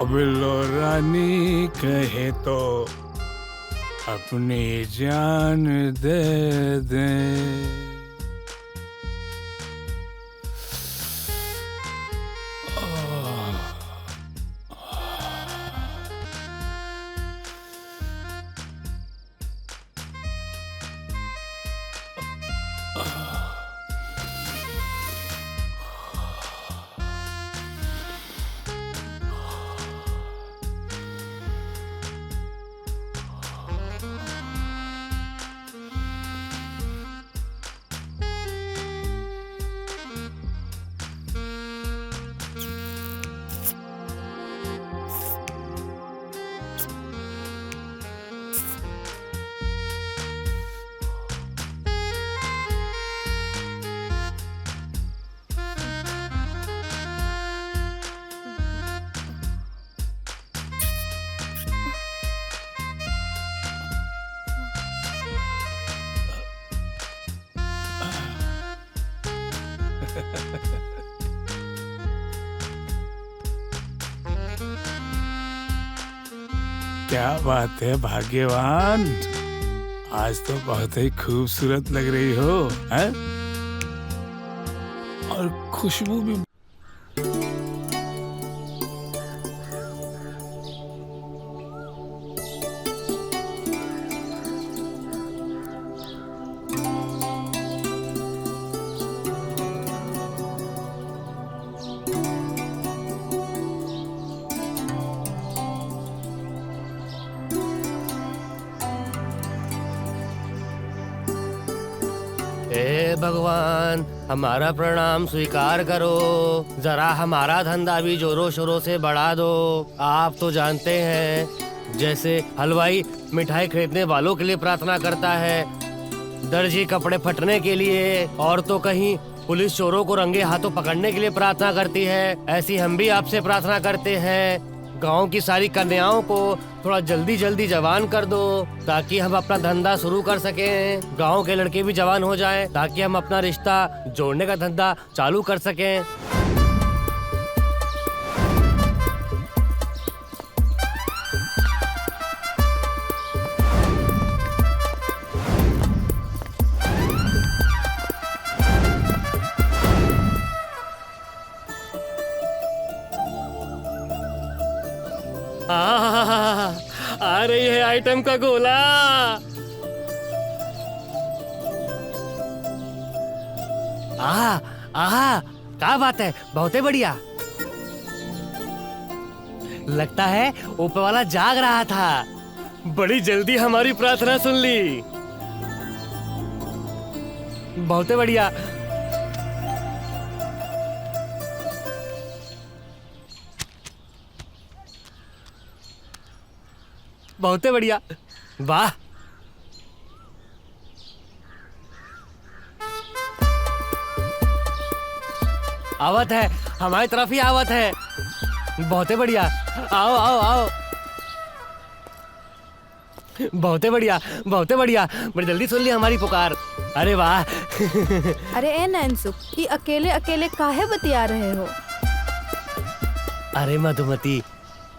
अब लो रानी कहे तो अपनी जान दे दे। क्या बात है भाग्यवान, आज तो बहुत ही खूबसूरत लग रही हो, हैं? और खुशबू भी। हे भगवान, हमारा प्रणाम स्वीकार करो। जरा हमारा धंधा भी जोरों शोरों से बढ़ा दो। आप तो जानते हैं, जैसे हलवाई मिठाई खरीदने वालों के लिए प्रार्थना करता है, दर्जी कपड़े फटने के लिए, और तो कहीं पुलिस चोरों को रंगे हाथों पकड़ने के लिए प्रार्थना करती है, ऐसी हम भी आपसे प्रार्थना करते हैं। गांव की सारी कन्याओं को थोड़ा जल्दी जल्दी जवान कर दो, ताकि हम अपना धंधा शुरू कर सकें। गांव के लड़के भी जवान हो जाएं, ताकि हम अपना रिश्ता जोड़ने का धंधा चालू कर सकें। आ रही है आइटम का गोला। क्या बात है, बहुत ही बढ़िया। लगता है ऊपर वाला जाग रहा था, बड़ी जल्दी हमारी प्रार्थना सुन ली। बहुत ही बढ़िया। बहुत ही बढ़िया, वाह। आवत है, हमारी तरफ ही आवत है। बहुत ही बढ़िया, आओ आओ आओ। बहुत ही बढ़िया, बहुत ही बढ़िया, बड़ी जल्दी सुन ली हमारी पुकार। अरे वाह। अरे ए नैनसुख, ये अकेले अकेले काहे बतिया रहे हो? अरे मधुमती,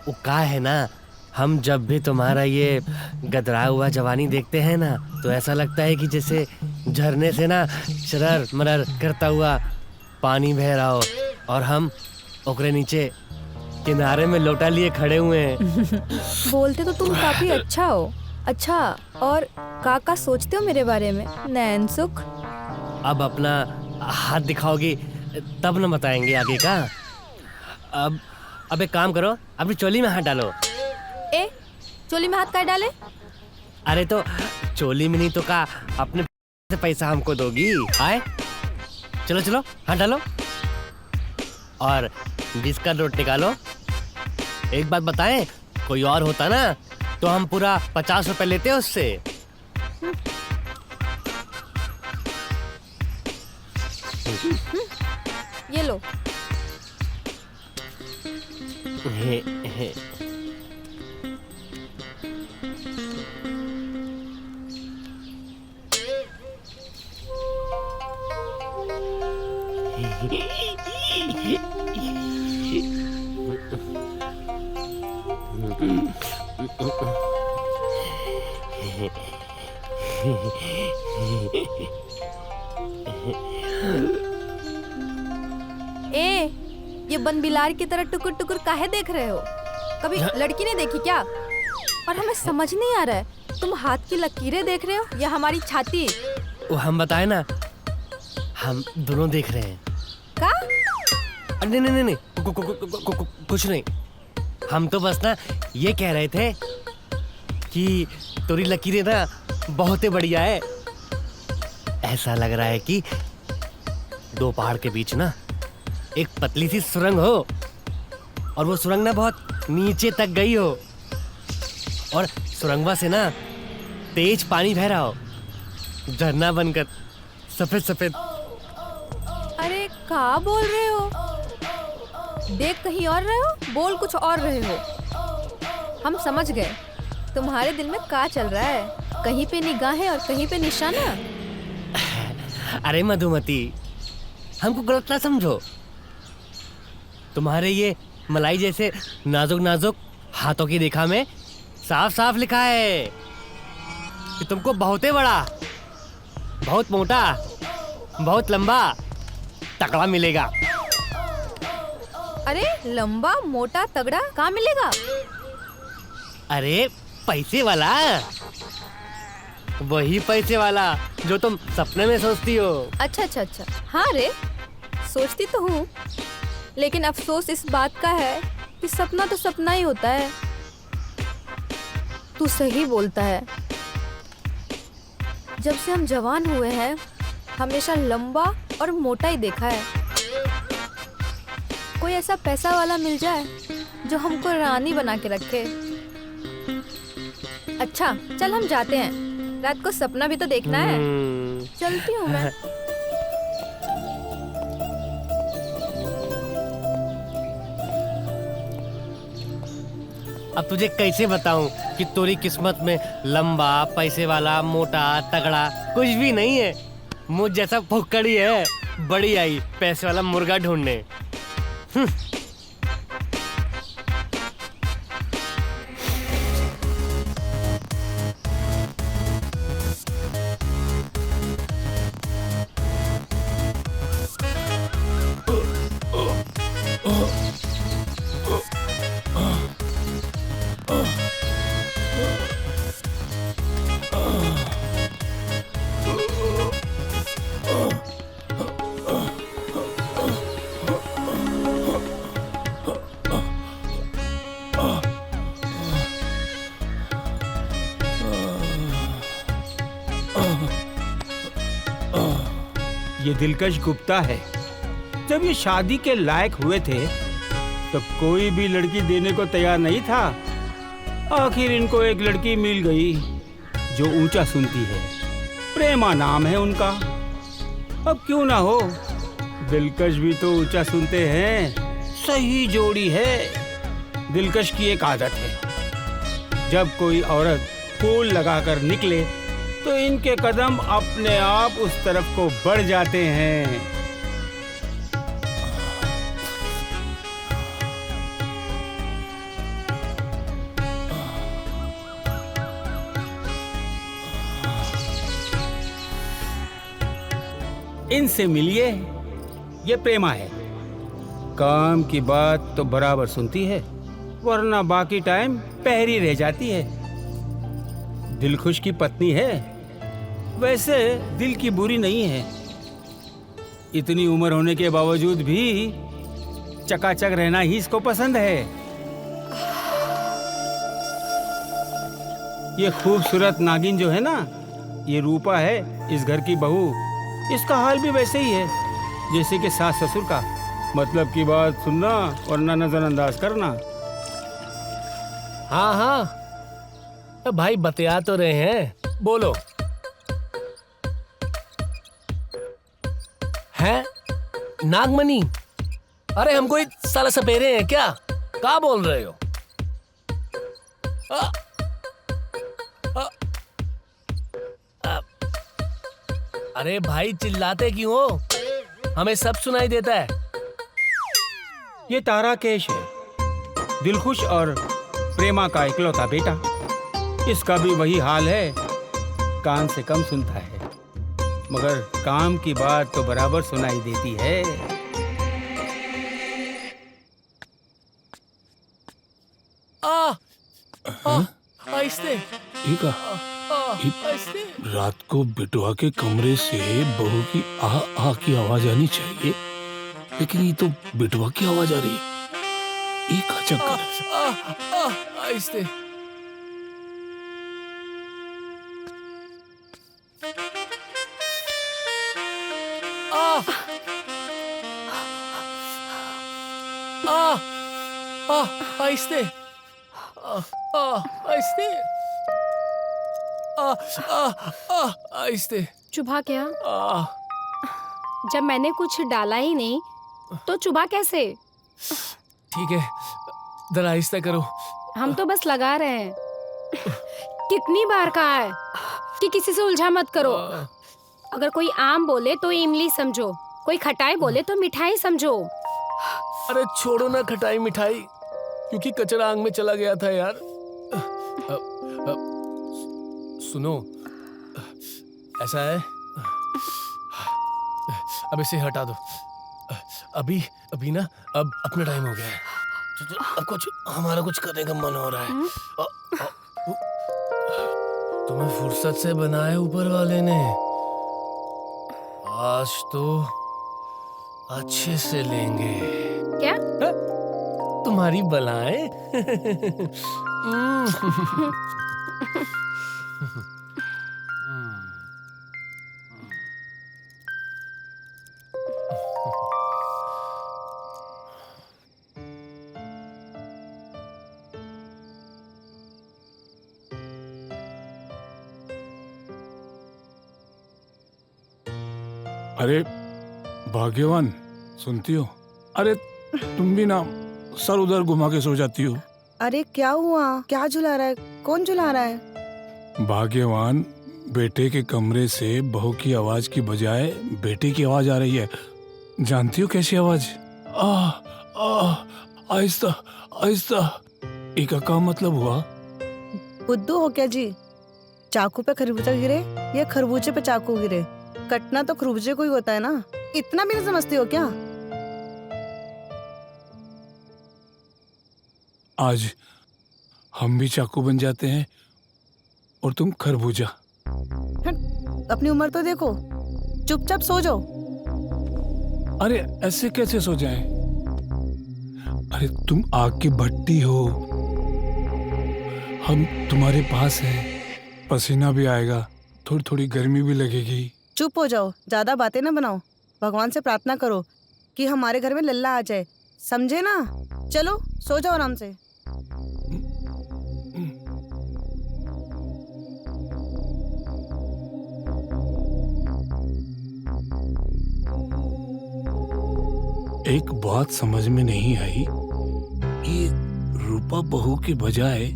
वो का है ना, हम जब भी तुम्हारा ये गदरा हुआ जवानी देखते हैं ना, तो ऐसा लगता है कि जैसे झरने से ना शरर मरर करता हुआ पानी बह रहा हो, और हम ओकरे नीचे किनारे में लोटा लिए खड़े हुए हैं। बोलते तो तुम काफी अच्छा हो। अच्छा, और काका सोचते हो मेरे बारे में नैनसुख? अब अपना हाथ दिखाओगी तब न बताएंगे आगे का। अब एक काम करो, अपनी चोली में हाथ डालो। ए, चोली में हाथ काहे डाले? अरे तो चोली में नहीं तो का अपने से पैसा हमको दोगी? आए, चलो चलो हाथ डालो और 20 का नोट निकालो। एक बात बताएं, कोई और होता ना तो हम पूरा 50 रुपए लेते उससे। ये लो। ए, ये बन बिलार की तरह टुकुर टुकुर काहे देख रहे हो? कभी लड़की ने देखी क्या? और हमें समझ नहीं आ रहा है, तुम हाथ की लकीरें देख रहे हो या हमारी छाती? वो हम बताए ना, हम दोनों देख रहे हैं। का? नहीं नहीं नहीं, कुछ नहीं। हम तो बस ना ये कह रहे थे कि तेरी लकीरें ना बहुत ही बढ़िया है। ऐसा लग रहा है कि दो पहाड़ के बीच ना एक पतली सी सुरंग हो, और वो सुरंग ना बहुत नीचे तक गई हो, और सुरंगवा से ना तेज पानी बह रहा हो, झरना बनकर सफेद सफेद। अरे का बोल रहे हो? देख कहीं और रहे हो, बोल कुछ और रहे हो। हम समझ गए तुम्हारे दिल में का चल रहा है। कहीं पे निगाहें और कहीं पे निशाना। अरे मधुमती, हमको गलत ना समझो। तुम्हारे ये मलाई जैसे नाजुक नाजुक हाथों की रेखा में साफ साफ लिखा है कि तुमको बहुत ही बड़ा, बहुत मोटा, बहुत लंबा, तगड़ा मिलेगा। अरे लंबा मोटा तगड़ा कहाँ मिलेगा? अरे पैसे वाला, वही पैसे वाला जो तुम सपने में सोचती हो। अच्छा अच्छा अच्छा, हाँ रे, सोचती तो हूँ, लेकिन अफसोस इस बात का है कि सपना तो सपना ही होता है। तू सही बोलता है। जब से हम जवान हुए हैं, हमेशा लंबा और मोटा ही देखा है। कोई ऐसा पैसा वाला मिल जाए जो हमको रानी बना के रखे। अच्छा चल हम जाते हैं, रात को सपना भी तो देखना है। चलती हूँ मैं। अब तुझे कैसे बताऊं कि तेरी किस्मत में लंबा, पैसे वाला, मोटा, तगड़ा कुछ भी नहीं है। मुझ जैसा फुक्कड़ी है, बड़ी आई पैसे वाला मुर्गा ढूंढने। ये दिलकश गुप्ता है। जब ये शादी के लायक हुए थे तो कोई भी लड़की देने को तैयार नहीं था। आखिर इनको एक लड़की मिल गई जो ऊंचा सुनती है। प्रेमा नाम है उनका। अब क्यों ना हो, दिलकश भी तो ऊंचा सुनते हैं। सही जोड़ी है। दिलकश की एक आदत है, जब कोई औरत फूल लगाकर निकले तो इनके कदम अपने आप उस तरफ को बढ़ जाते हैं। इनसे मिलिए, ये प्रेमा है। काम की बात तो बराबर सुनती है, वरना बाकी टाइम पहरी रह जाती है। दिलखुश की पत्नी है, वैसे दिल की बुरी नहीं है। इतनी उम्र होने के बावजूद भी चकाचक रहना ही इसको पसंद है। ये खूबसूरत नागिन जो है ना, ये रूपा है, इस घर की बहू। इसका हाल भी वैसे ही है जैसे कि सास ससुर का। मतलब की बात सुनना वरना नजरअंदाज करना। हाँ हाँ भाई, बतिया तो रहे हैं, बोलो। हैं नागमणि? अरे हमको एक साला सपेरे हैं क्या? क्या बोल रहे हो? आ, आ, आ, अरे भाई चिल्लाते क्यों हो? हमें सब सुनाई देता है। ये तारा केश है। दिलखुश और प्रेमा का इकलौता बेटा। इसका भी वही हाल है, कान से कम सुनता है मगर काम की बात तो बराबर सुनाई देती है। आहिस्ते ठीक है। आहिस्ते। रात को बिटवा के कमरे से बहू की आ की आवाज आनी चाहिए, लेकिन ये तो बिटवा की आवाज आ रही है। ये का चक्कर है? आहिस्ते। आहिस्ते आहिस्ते आहिस्ते। चुभा क्या? जब मैंने कुछ डाला ही नहीं तो चुभा कैसे? ठीक है, जरा आहिस्ता करो। हम तो बस लगा रहे हैं। कितनी बार कहा है कि किसी से उलझा मत करो। अगर कोई आम बोले तो इमली समझो, कोई खटाई बोले तो मिठाई समझो। अरे छोड़ो ना खटाई मिठाई, क्योंकि कचरा आंख में चला गया था यार। सुनो, ऐसा है, अब इसे हटा दो। अभी ना, अब अपना टाइम हो गया है। अब हमारा कुछ करने का मन हो रहा है। तुम्हें फुर्सत से बनाया ऊपर वाले ने, आज तो अच्छे से लेंगे। क्या? तुम्हारी बलाएं। अरे भाग्यवान, सुनती हो? अरे तुम भी ना सर उधर घुमा के सो जाती हो। अरे क्या हुआ? क्या झुला रहा है? कौन झुला रहा है? भाग्यवान, बेटे के कमरे से बहू की आवाज की बजाय बेटे की आवाज आ रही है। जानती हो कैसी आवाज? आहिस्ता आहिस्ता। एक का मतलब हुआ? बुद्धू हो क्या जी? चाकू पे खरबूजा गिरे या खरबूजे पे चाकू गिरे, कटना तो खरबूजे को ही होता है ना। इतना भी नहीं समझती हो क्या? आज हम भी चाकू बन जाते हैं और तुम खरबूजा। अपनी उम्र तो देखो, चुपचाप सो जाओ। अरे ऐसे कैसे सो जाएं? अरे तुम आग की भट्टी हो, हम तुम्हारे पास हैं। पसीना भी आएगा, थोड़ी थोड़ी गर्मी भी लगेगी। चुप हो जाओ, ज्यादा बातें ना बनाओ। भगवान से प्रार्थना करो कि हमारे घर में लल्ला आ जाए, समझे ना? चलो सो जाओ आराम से। एक बात समझ में नहीं आई, ये रूपा बहू की बजाय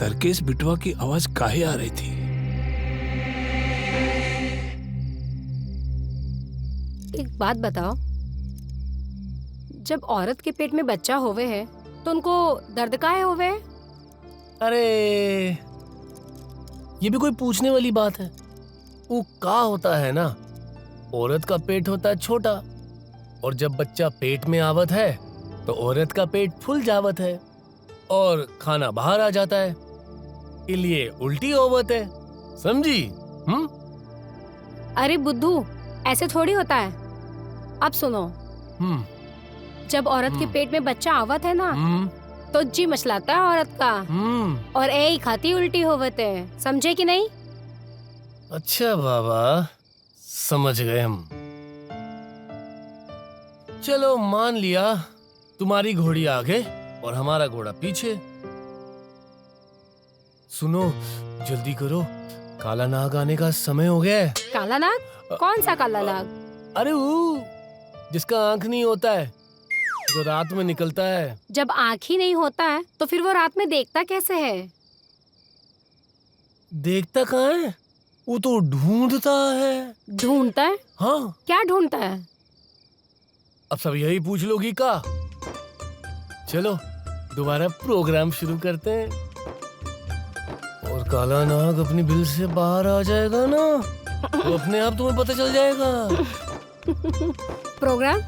तरकेश बिटवा की आवाज काहे आ रही थी? एक बात बताओ, जब औरत के पेट में बच्चा होवे है तो उनको दर्द काहे होवे है? अरे ये भी कोई पूछने वाली बात है? वो का होता है ना, औरत का पेट होता है छोटा, और जब बच्चा पेट में आवत है तो औरत का पेट फूल जावत है और खाना बाहर आ जाता है, इसलिए उल्टी होवत है। समझी? अरे बुद्धू, ऐसे थोड़ी होता है। अब सुनो, जब औरत के पेट में बच्चा आवत है ना तो जी मचलाता है औरत का, और ए ही खाती उल्टी होवत है। समझे कि नहीं? अच्छा बाबा, समझ गए हम। चलो मान लिया, तुम्हारी घोड़ी आगे और हमारा घोड़ा पीछे। सुनो, जल्दी करो, काला नाग आने का समय हो गया है। काला नाग? कौन सा काला नाग? अरे वो जिसका आंख नहीं होता है, जो रात में निकलता है। जब आँख ही नहीं होता है तो फिर वो रात में देखता कैसे है? देखता कहाँ है, वो तो ढूंढता है। ढूंढता है? हाँ। क्या ढूंढता है? अब सब यही पूछ लोगी का? चलो दोबारा प्रोग्राम शुरू करते हैं और काला नाग अपनी बिल से बाहर आ जाएगा ना तो अपने आप तुम्हें पता चल जाएगा। प्रोग्राम?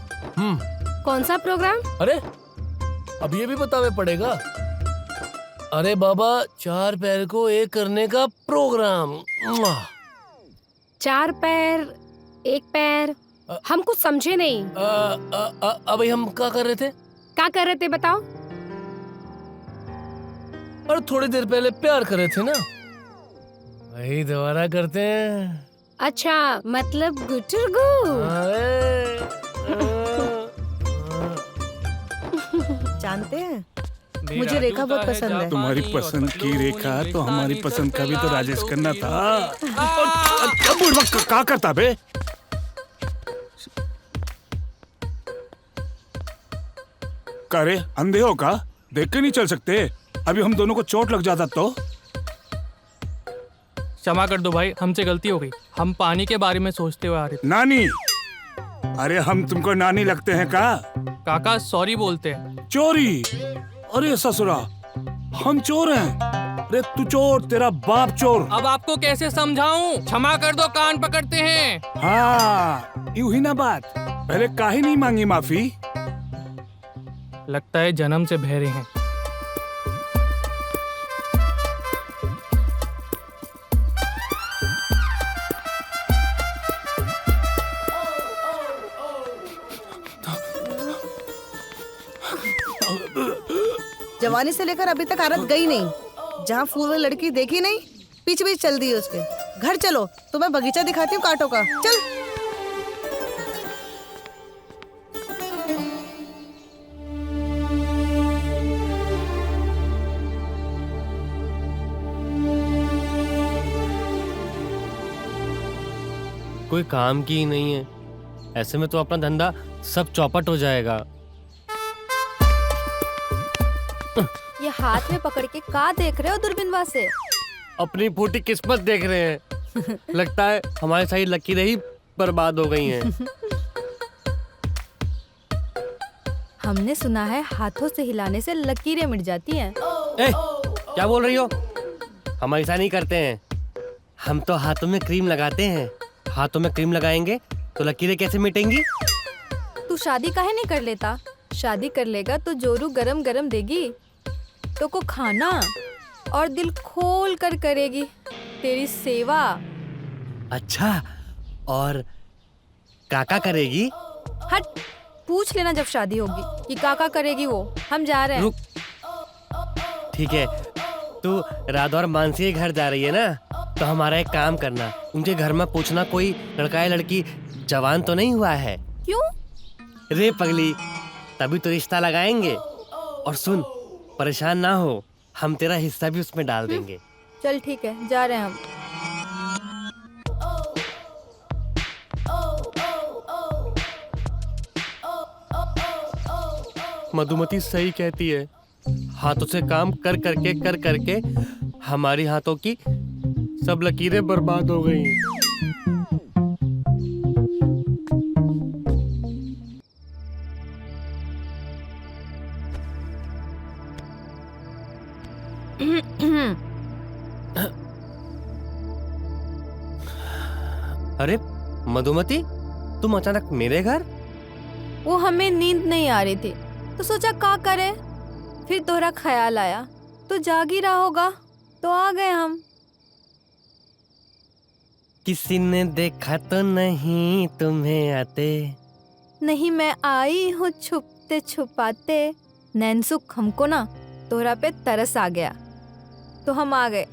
कौन सा प्रोग्राम? अरे अब ये भी बतावे पड़ेगा। अरे बाबा, 4 पैर को एक करने का प्रोग्राम। 4 पैर 1 पैर, हम कुछ समझे नहीं। अभी हम क्या कर रहे थे? क्या कर रहे थे बताओ? और थोड़ी देर पहले प्यार कर रहे थे ना, वही दोबारा करते हैं। अच्छा, मतलब गुटुरगु। जानते हैं, मुझे रेखा बहुत पसंद है। तुम्हारी पसंद की रेखा तो हमारी पसंद का भी तो राजेश करना था। क्या करता बे? करे अंधे हो का? देख के नहीं चल सकते? अभी हम दोनों को चोट लग जाता तो? क्षमा कर दो भाई, हमसे गलती हो गई। हम पानी के बारे में सोचते हुए आ रहे थे। नानी? अरे हम तुमको नानी लगते हैं का? काका सॉरी बोलते हैं। चोरी? अरे ससुरा, हम चोर हैं। अरे तू चोर, तेरा बाप चोर। अब आपको कैसे समझाऊं? क्षमा कर दो, कान पकड़ते हैं। हाँ, यूं ही ना बात। पहले काहे नहीं मांगी माफी? लगता है जन्म से बहरे हैं। जवानी से लेकर अभी तक आरत गई नहीं, जहाँ फूल वाली लड़की देखी नहीं, पीछे पीछे चल दी है उसके। घर चलो, तुम्हें बगीचा दिखाती हूँ कांटों का। चल। कोई काम की ही नहीं है, ऐसे में तो अपना धंधा सब चौपट हो जाएगा। ये हाथ में पकड़ के का देख रहे हो दूरबीनवा से? अपनी फूटी किस्मत देख रहे हैं। लगता है हमारी सारी लकीरें ही बर्बाद हो गई हैं। हमने सुना है हाथों से हिलाने से लकीरें मिट जाती हैं। क्या बोल रही हो? हम ऐसा नहीं करते हैं। हम तो हाथों में क्रीम लगाते हैं। हाथों में क्रीम लगाएंगे तो लकीरें कैसे मिटेंगी? तू शादी काहे नहीं कर लेता? शादी कर लेगा तो जोरू गरम गरम देगी तो को खाना और दिल खोल कर करेगी तेरी सेवा। अच्छा, और काका करेगी? हट, पूछ लेना जब शादी होगी कि काका करेगी वो। हम जा रहे हैं। रुक, ठीक है। तू राधा और मानसी के घर जा रही है ना, तो हमारा एक काम करना, उनके घर में पूछना कोई लड़का या लड़की जवान तो नहीं हुआ है। क्यों? रे पगली, तभी तो रिश्ता लगाएंगे। और सुन, परेशान ना हो, हम तेरा हिस्सा भी उसमें डाल देंगे। चल ठीक है, जा रहे हैं हम। मधुमती सही कहती है, हाथों से काम कर करके हमारी हाथों की सब लकीरें बर्बाद हो गई। अरे मधुमती, तुम अचानक मेरे घर? वो हमें नींद नहीं आ रही थी तो सोचा का करे, फिर तोहरा ख्याल आया तो जाग ही रहा होगा तो आ गए हम। किसी ने देखा तो नहीं तुम्हें आते? नहीं, मैं आई हूँ छुपते छुपाते। नैनसुख, हमको ना तोहरा पे तरस आ गया तो हम आ गए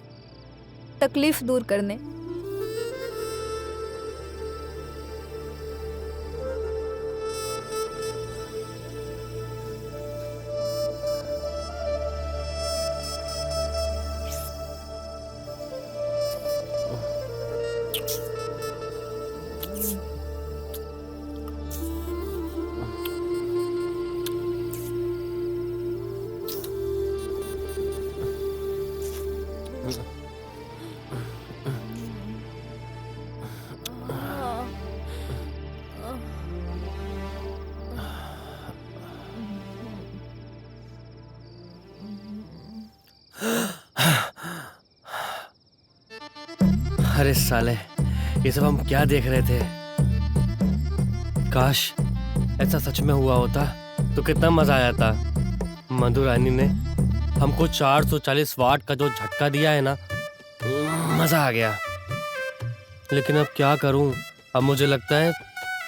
तकलीफ दूर करने। अरे साले, ये सब हम क्या देख रहे थे? काश ऐसा सच में हुआ होता तो कितना मजा आया था। मधु रानी ने हमको 440 वाट का जो झटका दिया है ना, मजा आ गया। लेकिन अब क्या करूं? अब मुझे लगता है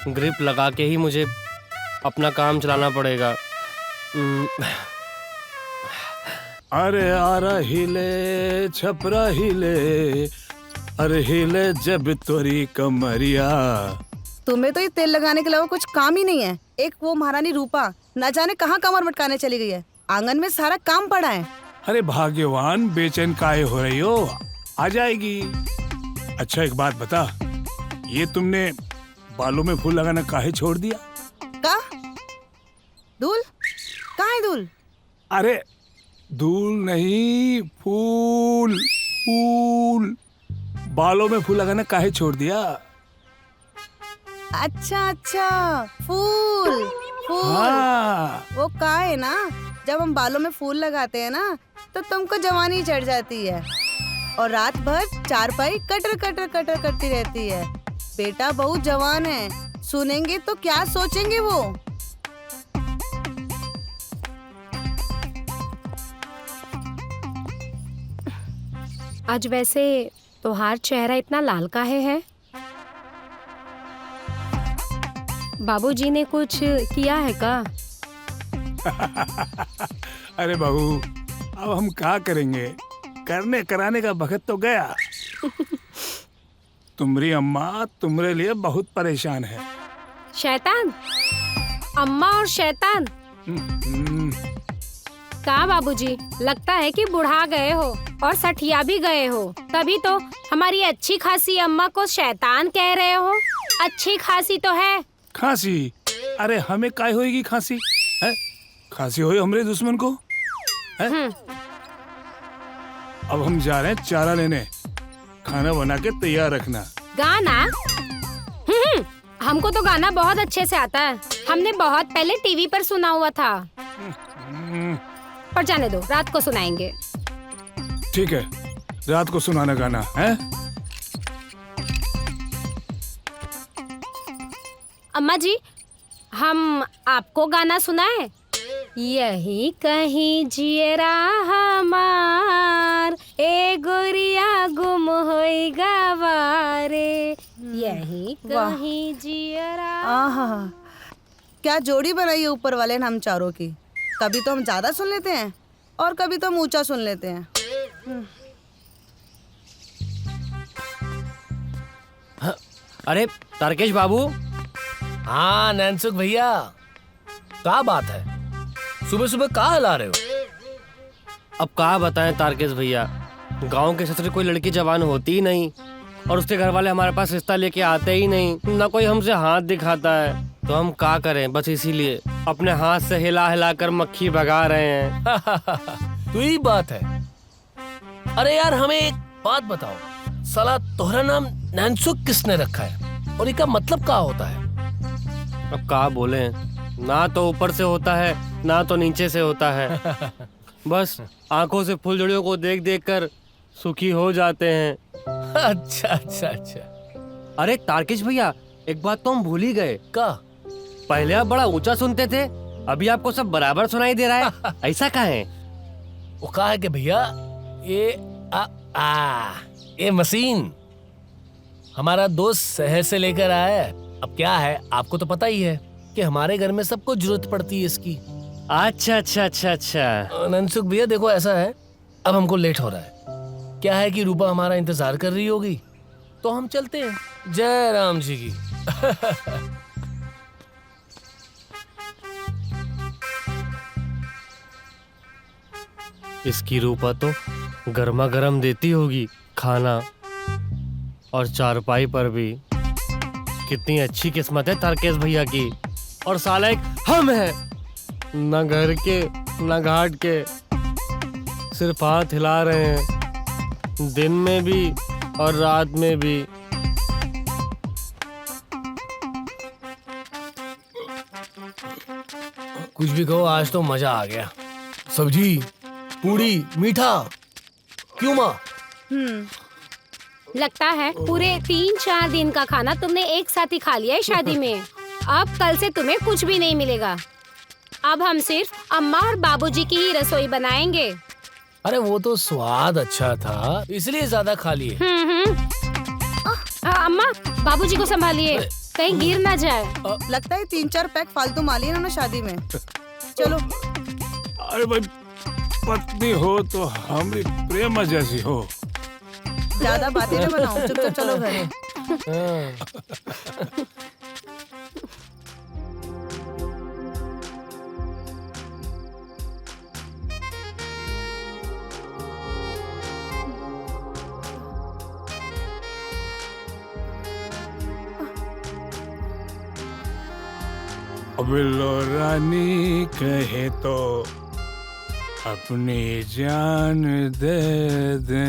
ग्रिप लगा के ही मुझे अपना काम चलाना पड़ेगा। अरे आरा हिले छपरा हिले, अरे हिले जब तोरी कमरिया। तुम्हें तो ये तेल लगाने के अलावा कुछ काम ही नहीं है। एक वो महारानी रूपा न जाने कहाँ कमर मटकाने चली गई है। आंगन में सारा काम पड़ा है। अरे भाग्यवान, बेचैन काहे हो रही हो? आ जाएगी। अच्छा एक बात बता, ये तुमने बालों में फूल लगाना काहे छोड़ दिया? का दूल कहाँ है दूल? अरे धूल नहीं, फूल फूल। बालों में फूल लगाना काहे छोड़ दिया? अच्छा अच्छा, फूल फूल। हाँ। वो का है ना, जब हम बालों में फूल लगाते हैं ना तो तुमको जवानी चढ़ जाती है और रात भर चारपाई कटर कटर कटर करती रहती है। बेटा बहुत जवान है, सुनेंगे तो क्या सोचेंगे वो। आज वैसे तोहार चेहरा इतना लाल काहे है? बाबूजी ने कुछ किया है का? अरे बहू, अब हम क्या करेंगे? करने कराने का वक्त तो गया। तुम्हारी अम्मा तुम्हारे लिए बहुत परेशान है। शैतान? अम्मा और शैतान? का बाबूजी, लगता है कि बुढ़ा गए हो और सठिया भी गए हो, तभी तो हमारी अच्छी खासी अम्मा को शैतान कह रहे हो। अच्छी खासी तो है। खांसी? अरे हमें काय होएगी खांसी? है? खांसी होए हमारे दुश्मन को है? अब हम जा रहे हैं चारा लेने। खाना बना के तैयार रखना। गाना? हमको तो गाना बहुत अच्छे से आता है। हमने बहुत पहले टीवी पर सुना हुआ था। पर जाने दो, रात को सुनाएंगे। ठीक है, रात को सुनाना गाना है। अम्मा जी, हम आपको गाना सुनाए? यही कहीं जियरा हमार, ए गोरिया गुम होई गवारे, यही कहीं जियरा। आहा, क्या जोड़ी बनाई है ऊपर वाले ने हम चारों की। कभी तो हम ज्यादा सुन लेते हैं और कभी तो हम ऊंचा सुन लेते हैं। अरे तारकेश बाबू। हाँ नैनसुख भैया, क्या बात है? सुबह सुबह कहाँ हिला रहे हो? अब कहाँ बताएं तारकेश भैया, गांव के ससुर कोई लड़की जवान होती ही नहीं और उसके घर वाले हमारे पास रिश्ता लेके आते ही नहीं, ना कोई हमसे हाथ दिखाता है। तो हम क्या करें? बस इसीलिए अपने हाथ से हिला हिला कर मक्खी भगा रहे हैं। तो यही बात है। अरे यार, हमें एक बात बताओ, साला तोहरा नाम नैनसुख किसने रखा है और इसका मतलब क्या होता है? अब क्या बोले, ना तो ऊपर से होता है ना तो नीचे से होता है। बस आंखों से फुलझड़ियों को देख देख कर सुखी हो जाते हैं। अच्छा अच्छा अच्छा। अरे तारकेश भैया, एक बात तो हम भूल ही गए। का? पहले आप बड़ा ऊंचा सुनते थे, अभी आपको सब बराबर सुनाई दे रहा है। ऐसा कहाँ है? वो कहा है कि भैया ये मशीन हमारा दोस्त शहर से लेकर आया है। अब क्या है, आपको तो पता ही है कि हमारे घर में सबको जरूरत पड़ती है इसकी। अच्छा अच्छा अच्छा अच्छा। ननसुख भैया देखो, ऐसा है, अब हमको लेट हो रहा है। क्या है कि रूपा हमारा इंतजार कर रही होगी, तो हम चलते हैं। जय राम जी की। इसकी रूपा तो गर्मा गर्म देती होगी खाना, और चारपाई पर भी। कितनी अच्छी किस्मत है तारकेश भैया की। और साला एक हम है, न घर के न घाट के, सिर्फ हाथ हिला रहे हैं, दिन में भी और रात में भी। कुछ भी कहो, आज तो मजा आ गया। सब्जी, पूड़ी, मीठा, क्यों माँ? लगता है पूरे 3-4 दिन का खाना तुमने एक साथ ही खा लिया है शादी में। अब कल से तुम्हें कुछ भी नहीं मिलेगा। अब हम सिर्फ अम्मा और बाबूजी की ही रसोई बनाएंगे। अरे वो तो स्वाद अच्छा था इसलिए ज्यादा खा लिए। अम्मा बाबूजी को संभालिए, कहीं गिर ना जाए। लगता है 3-4 पैक फालतू माली इन्होंने शादी में। चलो। अरे भाई, पत्नी हो तो हमारी प्रेमा जैसी हो। ज्यादा बातें ना बनाओ, चुपचाप चलो घर। बिल्लो रानी कहे तो अपनी जान दे दे।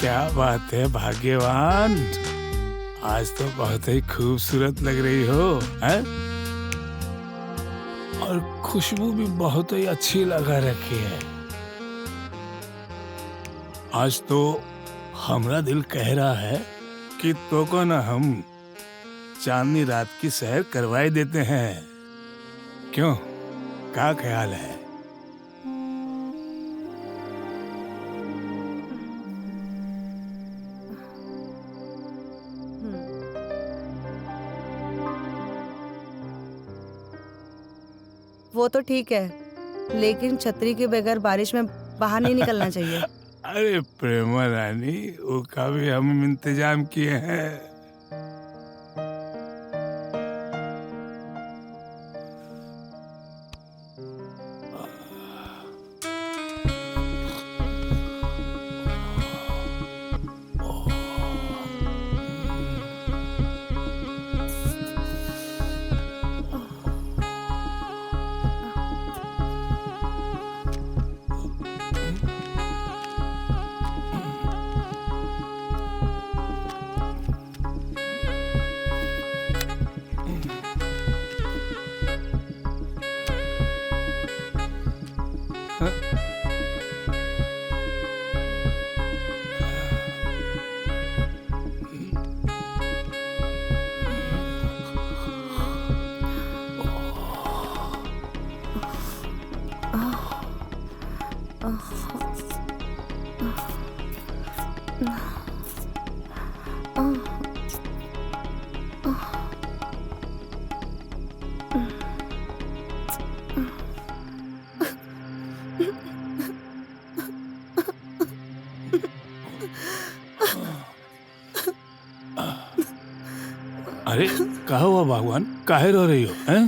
क्या बात है भाग्यवान, आज तो बहुत ही खूबसूरत लग रही हो, हैं? और खुशबू भी बहुत ही अच्छी लगा रखी है। आज तो हमारा दिल कह रहा है कि तो को ना हम चांदनी रात की सैर करवाई देते हैं। क्यों, क्या ख्याल है? वो तो ठीक है, लेकिन छतरी के बगैर बारिश में बाहर नहीं निकलना चाहिए। अरे प्रेमा रानी, वो का भी हम इंतजाम किए हैं। अरे क्या हुआ भगवान, काहे रो रही हो, हैं?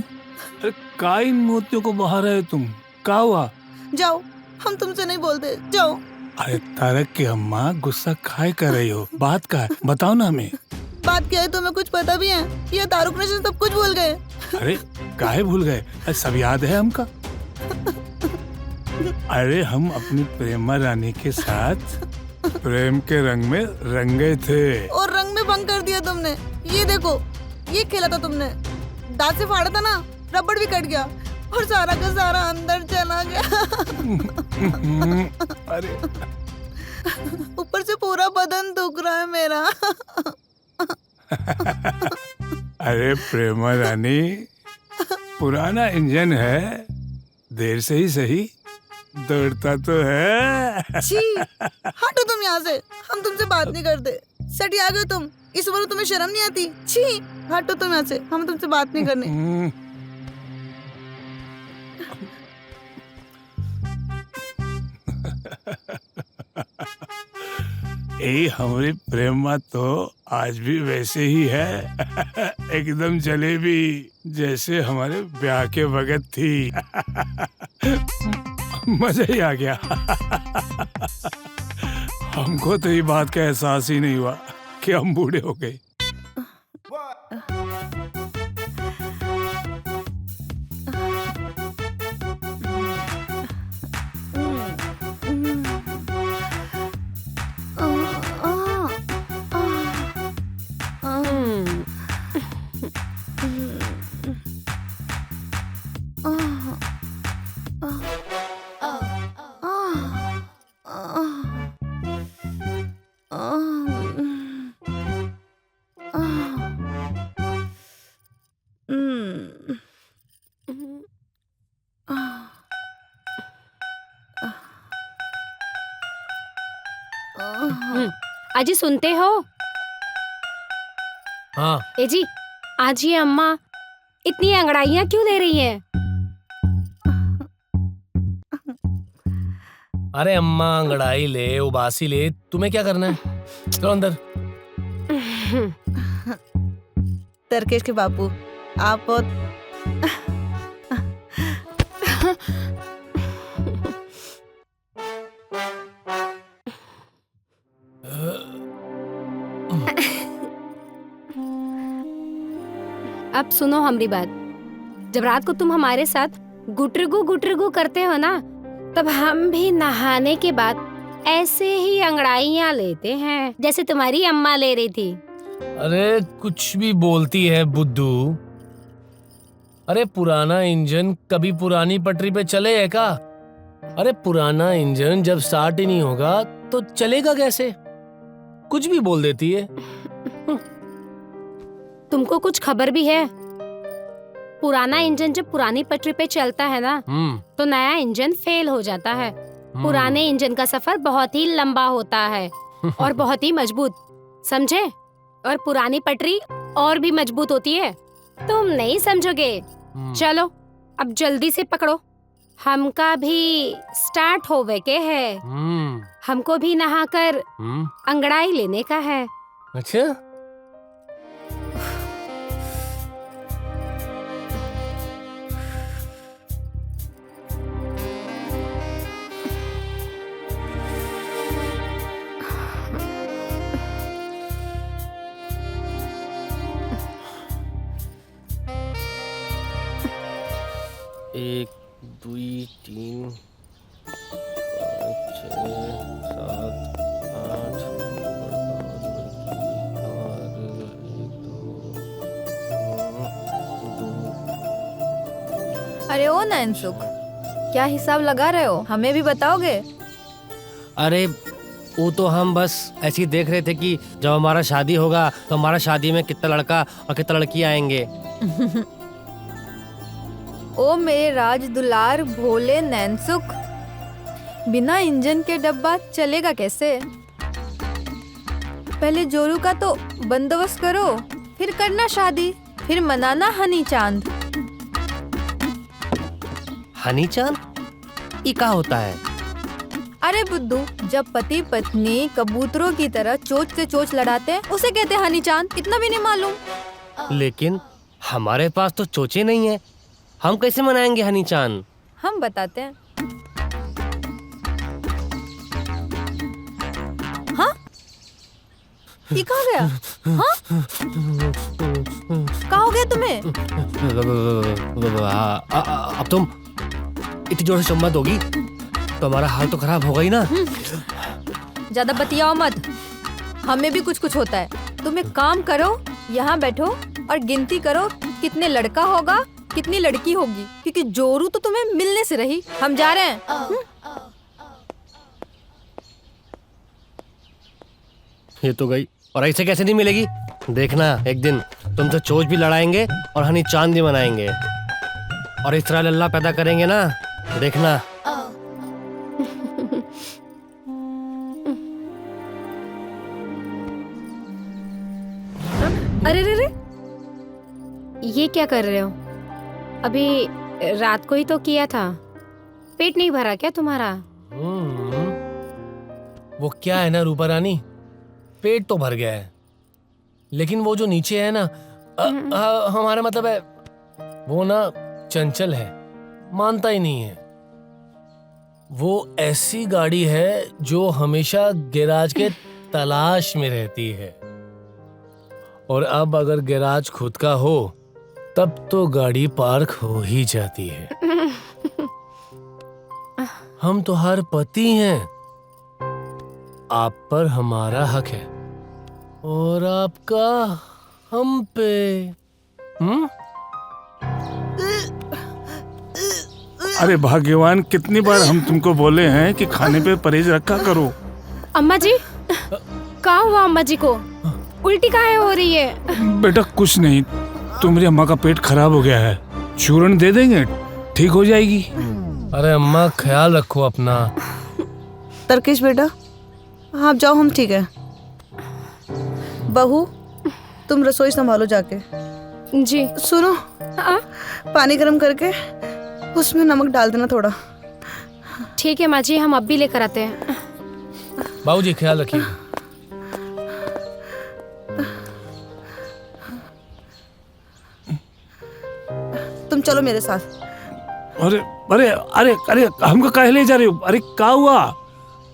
अरे का इन मोतियों को बहा रहे हो तुम, क्या हुआ? जाओ, हम तुमसे नहीं बोलते, जाओ। अरे तारक की अम्मा गुस्सा खाए कर रही हो, बात का है, बताओ ना हमें। बात क्या है, तुम्हें कुछ पता भी है? ये तारुक ने सब कुछ भूल गए। अरे काहे भूल गए? सब याद है हमका। अरे हम अपनी प्रेमा रानी के साथ प्रेम के रंग में रंगे थे। और रंग में भंग कर दिया तुमने। ये देखो, ये खेला था तुमने, दांत से फाड़ा था ना, रबड़ भी कट गया और सारा का सारा अंदर चला गया। अरे ऊपर से पूरा बदन दुख रहा है मेरा। अरे प्रेमा रानी, पुराना इंजन है, देर से ही सही दौड़ता तो है। छी, हटो तुम यहाँ से, हम तुमसे बात नहीं करते। सटी आ गए तुम, इस बार तुम्हें शर्म नहीं आती? छी, हटो तुम यहाँ से, हम तुमसे बात नहीं करने। ए हमारी प्रेमा तो आज भी वैसे ही है। एकदम जलेबी, जैसे हमारे ब्याह के वक्त थी। मजा ही आ गया। हमको तो ये बात का एहसास ही नहीं हुआ कि हम बूढ़े हो गए। अजी सुनते हो? हाँ। ए जी, आज ये अम्मा इतनी अंगड़ाइयाँ क्यों ले रही हैं? अरे अम्मा अंगड़ाई ले, उबासी ले, तुम्हें क्या करना है? चलो अंदर। तरकेश के बापू, आप बहुत अब सुनो हमारी बात। जब रात को तुम हमारे साथ गुटरगू करते हो ना, तब हम भी नहाने के बाद ऐसे ही अंगड़ाइयाँ लेते हैं, जैसे तुम्हारी अम्मा ले रही थी। अरे कुछ भी बोलती है बुद्धू। अरे पुराना इंजन कभी पुरानी पटरी पे चले है का? अरे पुराना इंजन जब स्टार्ट ही नहीं होगा तो चलेगा कैसे? कुछ भी बोल देती है। तुमको कुछ खबर भी है? पुराना इंजन जब पुरानी पटरी पे चलता है ना, तो नया इंजन फेल हो जाता है। पुराने इंजन का सफर बहुत ही लंबा होता है और बहुत ही मजबूत, समझे? और पुरानी पटरी और भी मजबूत होती है। तुम नहीं समझोगे। चलो अब जल्दी से पकड़ो, हमका भी स्टार्ट होवे के है। हमको भी नहाकर अंगड़ाई लेने का है। अच्छा, एक, दुई, तीन, 5, 6, 7, 8, 2। अरे ओ नैनसुख, क्या हिसाब लगा रहे हो? हमें भी बताओगे? अरे वो तो हम बस ऐसे ही देख रहे थे कि जब हमारा शादी होगा तो हमारा शादी में कितना लड़का और कितना लड़की आएंगे। ओ मेरे राज दुलार भोले नैनसुख, बिना इंजन के डब्बा चलेगा कैसे? पहले जोरू का तो बंदोबस्त करो, फिर करना शादी, फिर मनाना हनी चांद। हनी चांद? ये क्या होता है? अरे बुद्धू, जब पति पत्नी कबूतरों की तरह चोंच से चोंच लड़ाते हैं, उसे कहते हैं हनी चांद। इतना भी नहीं मालूम? लेकिन हमारे पास तो चोचे नहीं है, हम कैसे मनाएंगे हनी चांद? हम बताते हैं। हाँ, ये कहाँ गया? हाँ, कहाँ हो गया तुम्हें? अब तुम इतनी जोर से चुम्मा दोगी तो हमारा हाल तो खराब होगा ही ना। ज्यादा बतियाओ मत, हमें भी कुछ कुछ होता है। तुम एक काम करो, यहाँ बैठो और गिनती करो कितने लड़का होगा कितनी लड़की होगी, क्योंकि जोरू तो तुम्हें मिलने से रही। हम जा रहे हैं। ये तो गई, और ऐसे कैसे नहीं मिलेगी? देखना एक दिन तुमसे चोच भी लड़ाएंगे और हनी चांद भी मनाएंगे, और इस तरह लल्ला पैदा करेंगे ना, देखना। अरे रे रे, ये क्या कर रहे हो? अभी रात को ही तो किया था। पेट नहीं भरा क्या तुम्हारा? वो क्या है ना रूपा रानी, पेट तो भर गया है, लेकिन वो जो नीचे है ना, हमारा मतलब है वो ना चंचल है, मानता ही नहीं है। वो ऐसी गाड़ी है जो हमेशा गैराज के तलाश में रहती है, और अब अगर गैराज खुद का हो तब तो गाड़ी पार्क हो ही जाती है। हम तो हर पति हैं, आप पर हमारा हक है और आपका हम पे। अरे भाग्यवान, कितनी बार हम तुमको बोले हैं कि खाने पे परहेज रखा करो। अम्मा जी, कहाँ हुआ अम्मा जी को? उल्टी काहे हो रही है? बेटा कुछ नहीं, तुम्हारी अम्मा का पेट खराब हो गया है, चूरन दे देंगे, ठीक हो जाएगी। अरे अम्मा ख्याल रखो अपना। तरकेश बेटा, आप जाओ, हम ठीक है। बहू, तुम रसोई संभालो जाके। जी। सुनो, पानी गर्म करके उसमें नमक डाल देना थोड़ा। ठीक है माँ जी, हम अब भी लेकर आते हैं। बाबूजी ख्याल रखिए। तुम चलो मेरे साथ। अरे अरे अरे अरे, हमको काहे ले जा रहे हो? अरे क्या हुआ?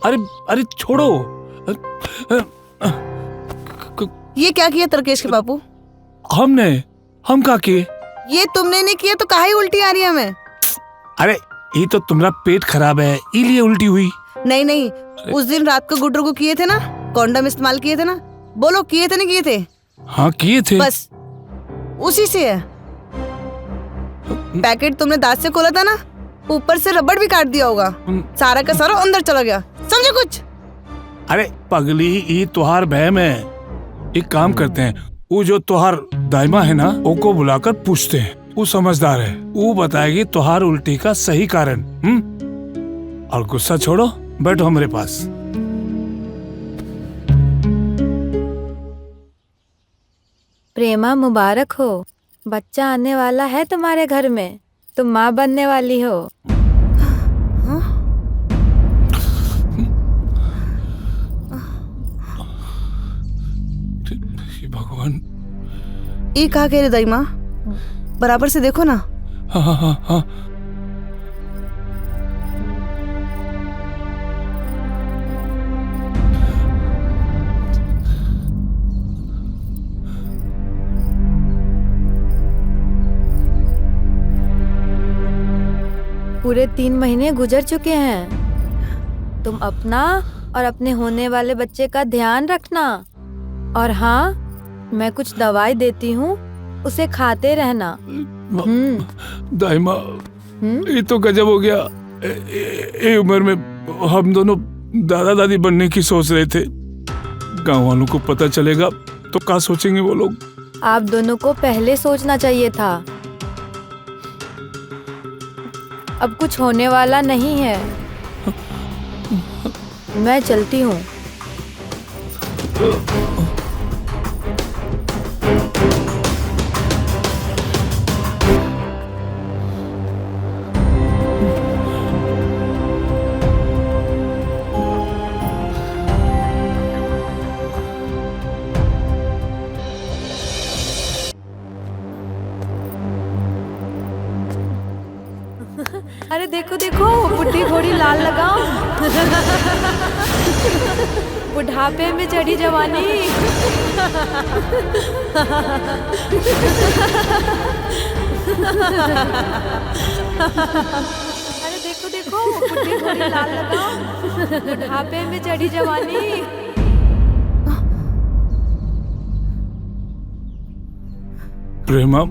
अरे अरे छोड़ो। ये क्या किया तरकेश के बापू? हम क्या किए? ये तुमने नहीं किया तो काहे उल्टी आ रही है हमें? अरे ये तो तुम्हारा पेट खराब है, इसलिए उल्टी हुई। नहीं नहीं, उस दिन रात को गुड्डू को किए थे ना, कॉन्डम इस्तेमाल किए थे ना? बोलो, किए थे नहीं किए थे? हाँ किए थे। बस उसी से है। पैकेट तुमने दांत से खोला था ना, ऊपर से रबड़ भी काट दिया होगा, सारा का सारा अंदर चला गया। समझे कुछ? अरे पगली, ये तुहार बहम है। एक काम करते हैं, वो जो तुहार दाइमा है ना, वो को बुलाकर पूछते हैं, वो समझदार है, वो बताएगी तुहार उल्टी का सही कारण। और गुस्सा छोड़ो, बैठो हमारे पास। प्रेमा, मुबारक हो, बच्चा आने वाला है तुम्हारे घर में, तुम माँ बनने वाली हो। भगवान, ये कहा कह रही दाई माँ? बराबर से देखो ना। हाँ हाँ हाँ। पूरे 3 महीने गुजर चुके हैं। तुम अपना और अपने होने वाले बच्चे का ध्यान रखना। और हाँ, मैं कुछ दवाई देती हूँ, उसे खाते रहना। दाइमा, ये तो गजब हो गया। ये उम्र में हम दोनों दादा दादी बनने की सोच रहे थे। गांव वालों को पता चलेगा तो क्या सोचेंगे वो लोग? आप दोनों को पहले सोचना चाहिए था। अब कुछ होने वाला नहीं है। मैं चलती हूँ। अरे देखो देखो, बुढ़ी घोड़ी लाल लगाओ। बुढ़ापे में चढ़ी जवानी। अरे देखो देखो, बुढ़ी घोड़ी लाल लगाओ। बुढ़ापे में चढ़ी जवानी। प्रेमा,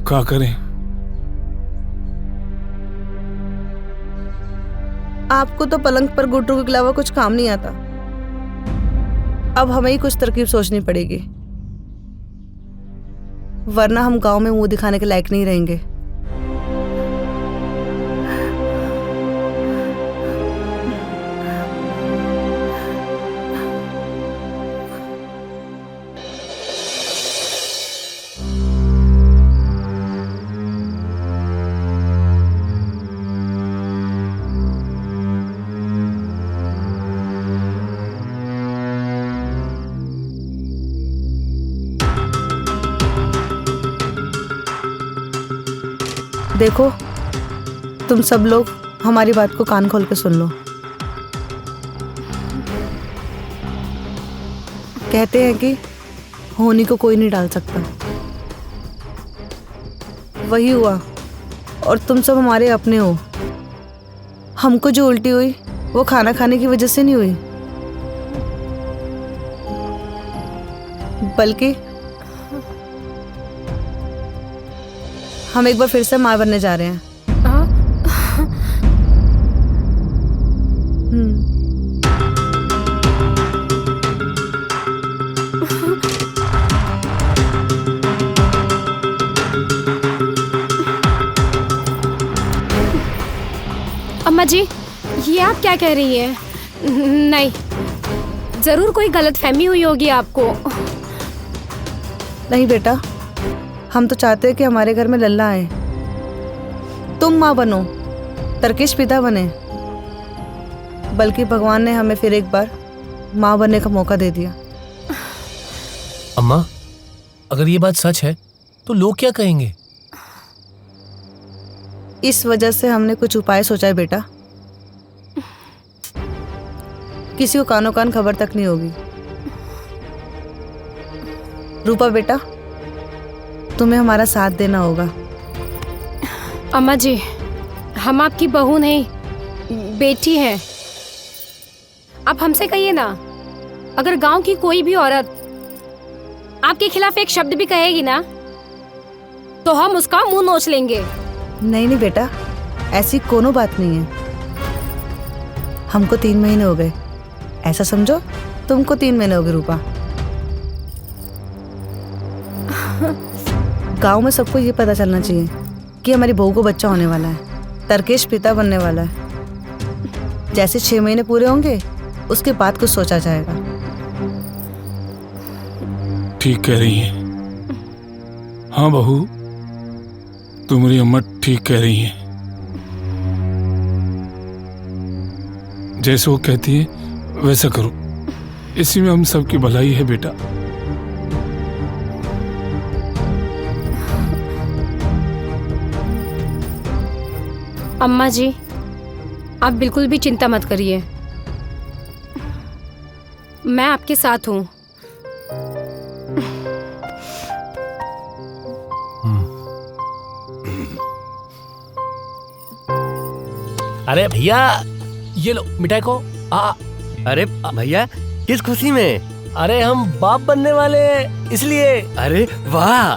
क्या करें? आपको तो पलंग पर गुड्डू के अलावा कुछ काम नहीं आता। अब हमें ही कुछ तरकीब सोचनी पड़ेगी। वरना हम गांव में मुंह दिखाने के लायक नहीं रहेंगे। देखो, तुम सब लोग हमारी बात को कान खोल के सुन लो। कहते हैं कि होनी को कोई नहीं डाल सकता। वही हुआ, और तुम सब हमारे अपने हो। हमको जो उल्टी हुई वो खाना खाने की वजह से नहीं हुई, बल्कि हम एक बार फिर से माँ बनने जा रहे हैं। अम्मा जी, ये आप क्या कह रही हैं? नहीं, जरूर कोई गलतफहमी हुई होगी आपको। नहीं बेटा, हम तो चाहते हैं कि हमारे घर में लल्ला आए। तुम माँ बनो, तरकेश पिता बने। बल्कि भगवान ने हमें फिर एक बार माँ बनने का मौका दे दिया। अम्मा, अगर ये बात सच है तो लोग क्या कहेंगे? इस वजह से हमने कुछ उपाय सोचा है बेटा। किसी को कानो कान खबर तक नहीं होगी। रूपा बेटा, तुम्हें हमारा साथ देना होगा। अम्मा जी, हम आपकी बहू नहीं, बेटी हैं। आप हमसे कहिए ना, अगर गांव की कोई भी औरत आपके खिलाफ एक शब्द भी कहेगी ना, तो हम उसका मुंह नोच लेंगे। नहीं नहीं बेटा, ऐसी कोनो बात नहीं है। हमको 3 महीने हो गए, ऐसा समझो तुमको 3 महीने हो गए। रूपा, गांव में सबको ये पता चलना चाहिए कि हमारी बहू को बच्चा होने वाला है, तरकेश पिता बनने वाला है। जैसे 6 महीने पूरे होंगे उसके बाद कुछ सोचा जाएगा। ठीक कह रही हैं। हाँ बहू, तुम्हारी अम्मा ठीक कह रही हैं। जैसे वो कहती है वैसा करो, इसी में हम सबकी भलाई है बेटा। अम्मा जी, आप बिल्कुल भी चिंता मत करिए, मैं आपके साथ हूँ। अरे भैया, ये लो मिठाई को। अरे भैया, किस खुशी में? अरे हम बाप बनने वाले हैं, इसलिए। अरे वाह,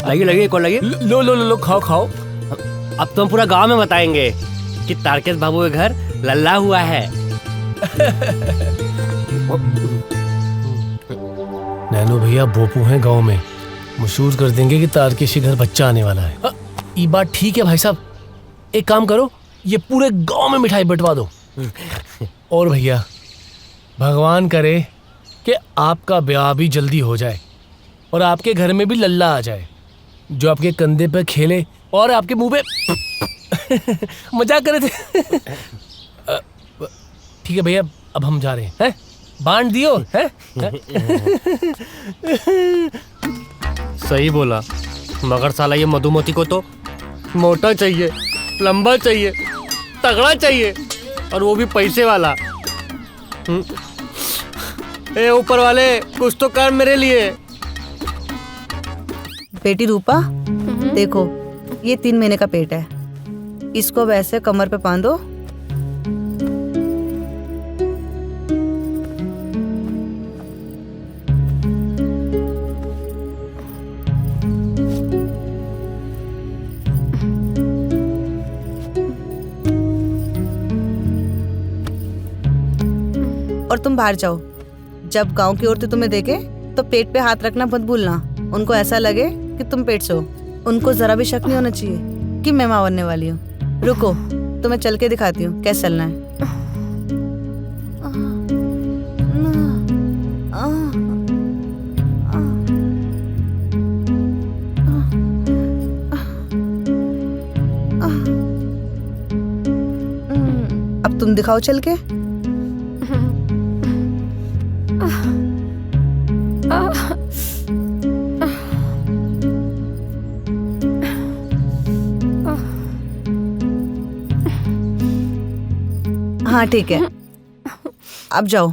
लगी लगी को लगी। लो लो लो लो, खाओ खाओ। अब तो हम पूरा गांव में बताएंगे कि तारकेश बाबू के घर लल्ला हुआ है। नैनो भैया बोपू हैं गांव में, मशहूर कर देंगे कि तारकेश के घर बच्चा आने वाला है। ये बात ठीक है भाई साहब, एक काम करो, ये पूरे गांव में मिठाई बंटवा दो। और भैया, भगवान करे कि आपका ब्याह भी जल्दी हो जाए और आपके घर में भी लल्ला आ जाए, जो आपके कंधे पे खेले और आपके मुंह पे मजाक करे थे। ठीक है भैया, अब हम जा रहे हैं। बांट दियो है? सही बोला, मगर साला ये मधुमती को तो मोटा चाहिए, लंबा चाहिए, तगड़ा चाहिए, और वो भी पैसे वाला। ए ऊपर वाले, कुछ तो कर मेरे लिए। बेटी रूपा, देखो ये 3 महीने का पेट है, इसको वैसे कमर पे बांधो। और तुम बाहर जाओ, जब गांव की औरतें तुम्हें देखे तो पेट पे हाथ रखना मत भूलना। उनको ऐसा लगे कि तुम पेट से हो। उनको जरा भी शक नहीं होना चाहिए कि मैं माँ बनने वाली हूँ। रुको, तो मैं चल के दिखाती हूँ कैसे चलना है। अब तुम दिखाओ चल के। हाँ ठीक है, अब जाओ।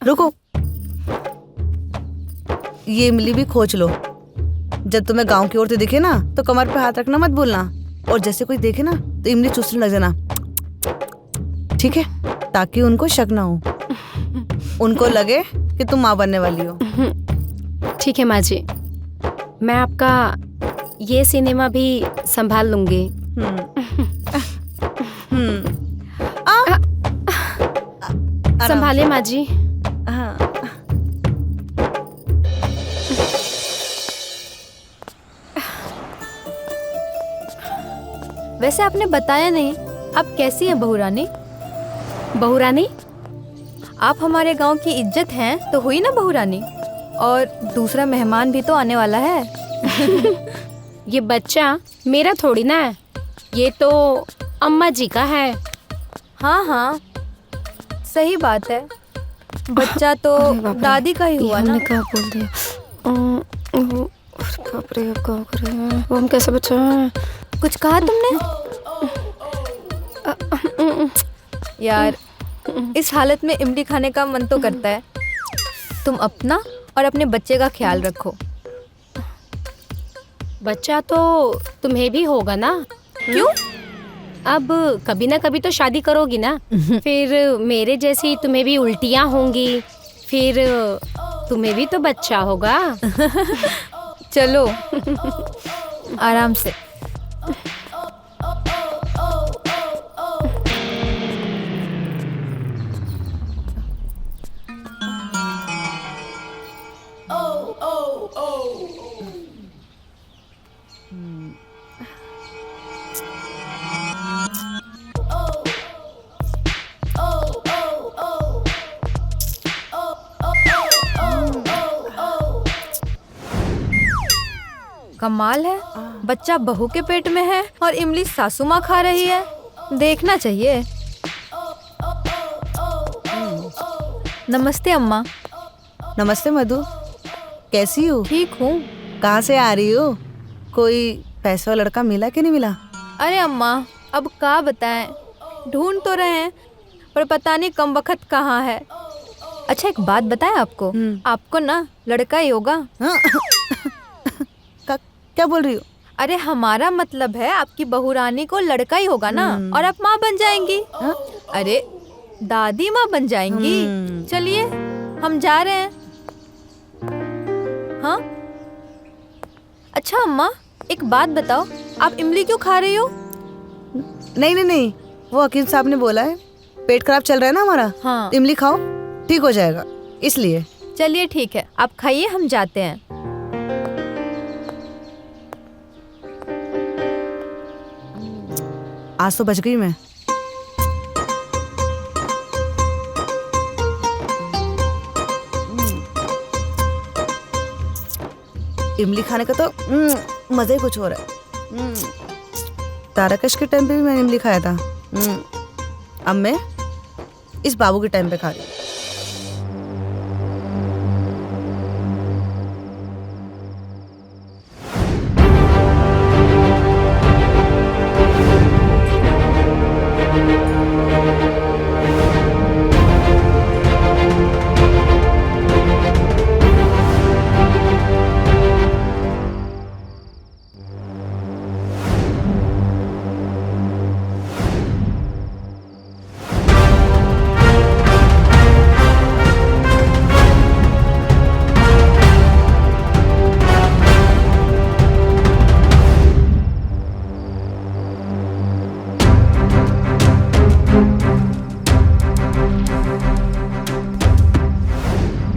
रुको, ये इमली भी खोज लो। जब तुम्हें गांव की औरतें दिखे ना तो कमर पे हाथ रखना मत भूलना, और जैसे कोई देखे ना तो इमली चूसने लग जाना, ठीक है? ताकि उनको शक ना हो, उनको लगे कि तुम माँ बनने वाली हो। ठीक है माँ जी, मैं आपका ये सिनेमा भी संभाल लूंगी। संभाले माँ जी। हाँ। वैसे आपने बताया नहीं, आप कैसी हैं बहू रानी? बहू रानी? आप हमारे गांव की इज्जत हैं तो हुई ना बहू रानी, और दूसरा मेहमान भी तो आने वाला है। ये बच्चा मेरा थोड़ी ना है, ये तो अम्मा जी का है। हाँ हाँ सही बात है, बच्चा तो दादी का ही हुआ ना। क्या बोल दिया? बाप रे, अब क्या करें? वो हम कैसे बचाएं? कुछ कहा तुमने? यार इस हालत में इमली खाने का मन तो करता है। तुम अपना और अपने बच्चे का ख्याल रखो। बच्चा तो तुम्हें भी होगा ना? क्यों? अब कभी ना कभी तो शादी करोगी ना, फिर मेरे जैसी तुम्हें भी उल्टियाँ होंगी, फिर तुम्हें भी तो बच्चा होगा। चलो आराम से। कमाल है, बच्चा बहू के पेट में है और इमली सासू माँ खा रही है। देखना चाहिए। नमस्ते अम्मा। नमस्ते मधु, कैसी हो? ठीक हूँ। कहाँ से आ रही हो? कोई पैसा लड़का मिला कि नहीं मिला? अरे अम्मा अब क्या बताएं, ढूंढ तो रहे हैं पर पता नहीं कम वक्त कहाँ है। अच्छा एक बात बताएं आपको, आपको ना लड़का ही होगा। हाँ? क्या बोल रही हो? अरे हमारा मतलब है आपकी बहू रानी को लड़का ही होगा ना, और आप माँ बन जाएंगी। अरे दादी माँ बन जाएंगी। चलिए हम जा रहे हैं। हाँ अच्छा अम्मा एक बात बताओ, आप इमली क्यों खा रही हो? नहीं नहीं नहीं, वो हकीम साहब ने बोला है पेट खराब चल रहा है ना हमारा। हाँ। इमली खाओ ठीक हो जाएगा, इसलिए। चलिए ठीक है, आप खाइए, हम जाते हैं। आज तो बच गई मैं। इमली खाने का तो मजा ही कुछ हो रहा है। ताराकश के टाइम पे भी मैंने इमली खाया था। अब मैं इस बाबू के टाइम पे खा रही हूँ।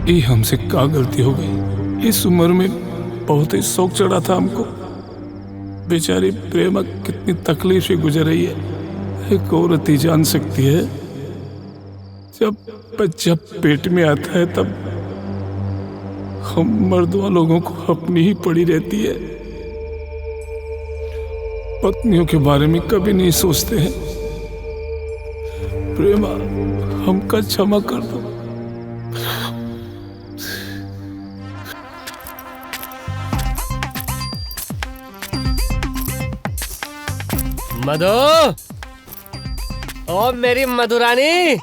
ये हमसे क्या गलती हो गई? इस उम्र में बहुत ही शौक चढ़ा था हमको। बेचारी प्रेमा कितनी तकलीफ से गुजर रही है, एक औरत ही जान सकती है। जब बच्चा पेट में आता है तब हम मर्दों लोगों को अपनी ही पड़ी रहती है। पत्नियों के बारे में कभी नहीं सोचते हैं। प्रेमा, हमका क्षमा कर दो। मधु, ओ मेरी मधुरानी,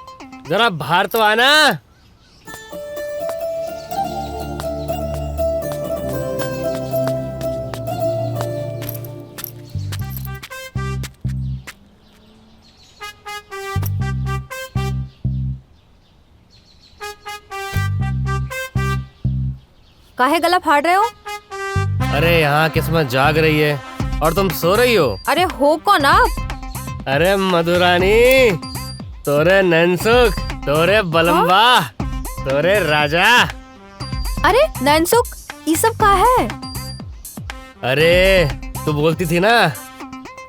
जरा बाहर तो आना। काहे गला फाड़ रहे हो? अरे यहाँ किस्मत जाग रही है और तुम सो रही हो। अरे हो कौन आप? अरे मधुरानी, तोरे नैनसुख, तोरे बलम्बा, तोरे राजा। अरे नैनसुख, ये सब का है? अरे तू बोलती थी ना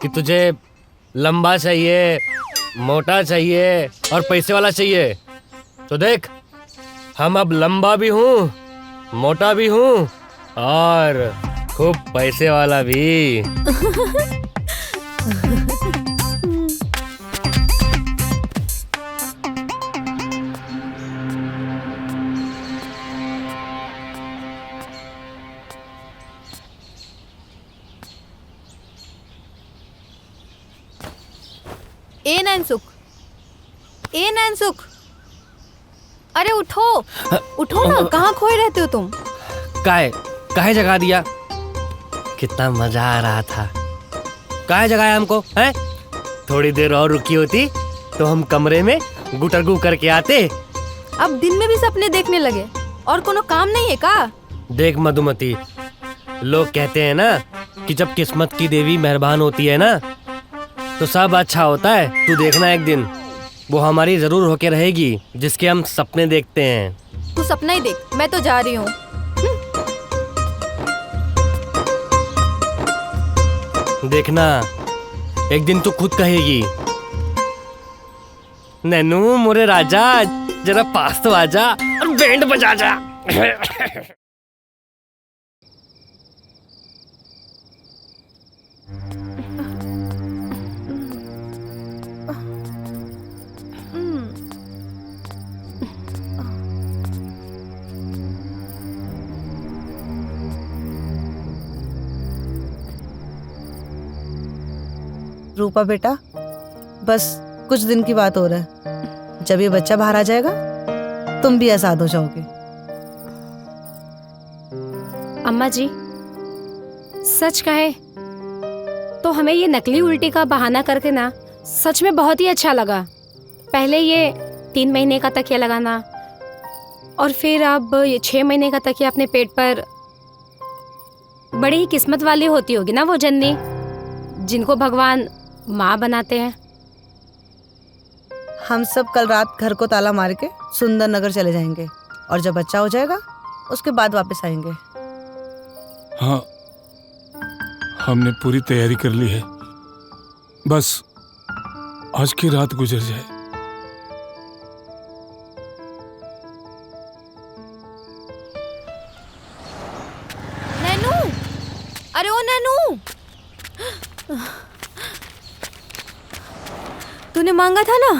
कि तुझे लंबा चाहिए, मोटा चाहिए और पैसे वाला चाहिए, तो देख, हम अब लंबा भी हूँ, मोटा भी हूँ और खूब पैसे वाला भी। ए नैनसुख, ए नैनसुख, अरे उठो, उठो ना, कहाँ खोए रहते हो तुम? काहे जगा दिया? कितना मजा आ रहा था। काहे जगाया हमको, हैं? थोड़ी देर और रुकी होती तो हम कमरे में गुटरगू करके आते। अब दिन में भी सपने देखने लगे, और कोनो काम नहीं है का? देख मधुमती, लोग कहते हैं ना कि जब किस्मत की देवी मेहरबान होती है ना तो सब अच्छा होता है। तू देखना, एक दिन वो हमारी जरूर होके रहेगी जिसके हम सपने देखते हैं। तू सपना ही देख, मैं तो जा रही हूँ। देखना, एक दिन तू खुद कहेगी, नैनू मोरे राजा, जरा पास तो आजा और बैंड बजा जा। रूपा बेटा, बस कुछ दिन की बात हो रहा है। जब ये बच्चा बाहर आ जाएगा तुम भी आजाद हो जाओगे। अम्मा जी, सच कहे तो हमें ये नकली उल्टी का बहाना करके ना सच में बहुत ही अच्छा लगा। पहले ये 3 महीने का तकिया लगाना और फिर अब ये 6 महीने का तकिया अपने पेट पर। बड़ी ही किस्मत वाली होती होगी ना वो जननी जिनको भगवान माँ बनाते हैं। हम सब कल रात घर को ताला मार के सुंदर नगर चले जाएंगे और जब बच्चा हो जाएगा उसके बाद वापस आएंगे। हाँ, हमने पूरी तैयारी कर ली है, बस आज की रात गुजर जाए। नैनू, अरे ओ नैनू, तूने मांगा था ना